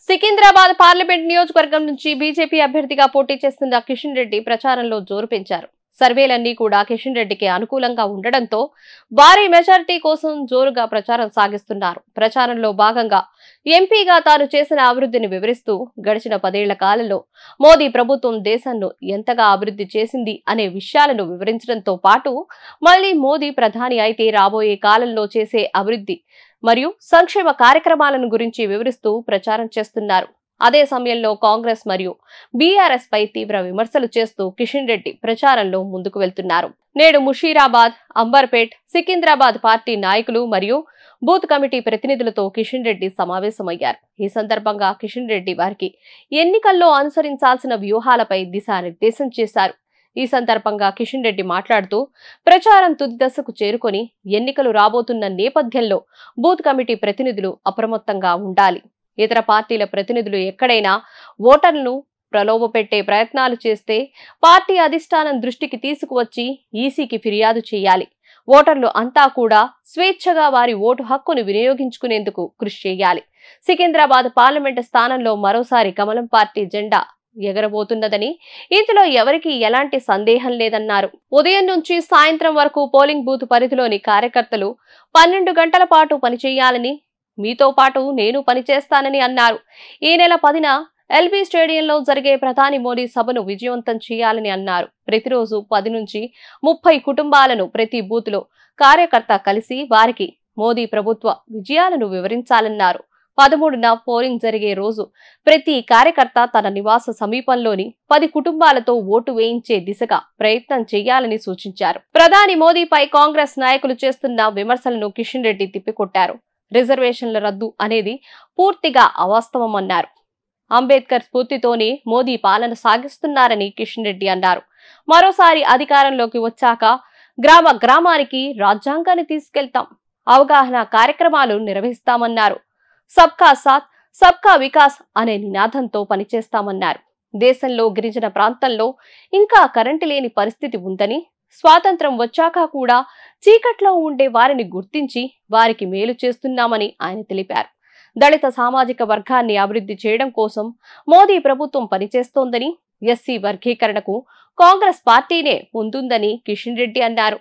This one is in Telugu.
సికింద్రాబాద్ పార్లమెంట్ నియోజకవర్గం నుంచి బీజేపీ అభ్యర్థిగా పోటీ చేస్తున్న కిషన్ రెడ్డి ప్రచారంలో జోరు పెంచారు. సర్వేలన్నీ కూడా కిషన్ రెడ్డికి అనుకూలంగా ఉండడంతో భారీ మెజారిటీ కోసం జోరుగా ప్రచారం సాగిస్తున్నారు. ప్రచారంలో భాగంగా ఎంపీగా తాను చేసిన అభివృద్ధిని వివరిస్తూ గడిచిన 10 ఏళ్ల కాలంలో మోదీ ప్రభుత్వం దేశాన్ని ఎంతగా అభివృద్ధి చేసింది అనే విషయాలను వివరించడంతో పాటు మళ్లీ మోదీ ప్రధాని అయితే రాబోయే కాలంలో చేసే అభివృద్ధి మరియు సంక్షేమ కార్యక్రమాలను గురించి వివరిస్తూ ప్రచారం చేస్తున్నారు. అదే సమయంలో కాంగ్రెస్ మరియు బీఆర్ఎస్ పై తీవ్ర విమర్శలు చేస్తూ కిషన్ రెడ్డి ప్రచారంలో ముందుకు వెళ్తున్నారు. నేడు ముషీరాబాద్, అంబర్పేట్, సికింద్రాబాద్ పార్టీ నాయకులు మరియు బూత్ కమిటీ ప్రతినిధులతో కిషన్ రెడ్డి సమావేశమయ్యారు. ఈ సందర్భంగా కిషన్ రెడ్డి వారికి ఎన్నికల్లో అనుసరించాల్సిన వ్యూహాలపై దిశానిర్దేశం చేశారు. ఈ సందర్భంగా కిషన్ రెడ్డి మాట్లాడుతూ ప్రచారం తుది దశకు చేరుకొని ఎన్నికలు రాబోతున్న నేపథ్యంలో బూత్ కమిటీ ప్రతినిధులు అప్రమత్తంగా ఉండాలి. ఇతర పార్టీల ప్రతినిధులు ఎక్కడైనా ఓటర్లను ప్రలోభపెట్టే ప్రయత్నాలు చేస్తే పార్టీ అధిష్టానం దృష్టికి తీసుకువచ్చి ఈసీకి ఫిర్యాదు చేయాలి. ఓటర్లు అంతా కూడా స్వేచ్ఛగా వారి ఓటు హక్కును వినియోగించుకునేందుకు కృషి చేయాలి. సికింద్రాబాద్ పార్లమెంటు స్థానంలో మరోసారి కమలం పార్టీ జెండా ఎగరబోతున్నదని, ఇందులో ఎవరికి ఎలాంటి సందేహం లేదన్నారు. ఉదయం నుంచి సాయంత్రం వరకు పోలింగ్ బూత్ పరిధిలోని కార్యకర్తలు 12 గంటల పాటు పనిచేయాలని, మీతో పాటు నేను పనిచేస్తానని అన్నారు. ఈ నెల 10న ఎల్బీ స్టేడియంలో జరిగే ప్రధాని మోదీ సభను విజయవంతం చేయాలని అన్నారు. ప్రతిరోజు 10 నుంచి 30 కుటుంబాలను ప్రతి బూత్ లో కార్యకర్త కలిసి వారికి మోదీ ప్రభుత్వ విజయాలను వివరించాలన్నారు. 13న పోలింగ్ జరిగే రోజు ప్రతి కార్యకర్త తన నివాస సమీపంలోని 10 కుటుంబాలతో ఓటు వేయించే దిశగా ప్రయత్నం చేయాలని సూచించారు. ప్రధాని మోదీపై కాంగ్రెస్ నాయకులు చేస్తున్న విమర్శలను కిషన్ రెడ్డి తిప్పికొట్టారు. రిజర్వేషన్ల రద్దు అనేది పూర్తిగా అవాస్తవమన్నారు. అంబేద్కర్ స్ఫూర్తితోనే మోదీ పాలన సాగిస్తున్నారని కిషన్ రెడ్డి అన్నారు. మరోసారి అధికారంలోకి వచ్చాక గ్రామ గ్రామానికి రాజ్యాంగాన్ని తీసుకెళ్తాం, అవగాహన కార్యక్రమాలు నిర్వహిస్తామన్నారు. సబ్కా సాత్ సబ్కా వికాస్ అనే నినాదంతో పనిచేస్తామన్నారు. దేశంలో గిరిజన ప్రాంతంలో ఇంకా కరెంటు లేని పరిస్థితి ఉందని, స్వాతంత్రం వచ్చాక కూడా చీకట్లో ఉండే వారిని గుర్తించి వారికి మేలు చేస్తున్నామని ఆయన తెలిపారు. దళిత సామాజిక వర్గాన్ని అభివృద్ధి చేయడం కోసం మోదీ ప్రభుత్వం పనిచేస్తోందని, ఎస్సీ వర్గీకరణకు కాంగ్రెస్ పార్టీనే ముందుందని కిషన్ రెడ్డి అన్నారు.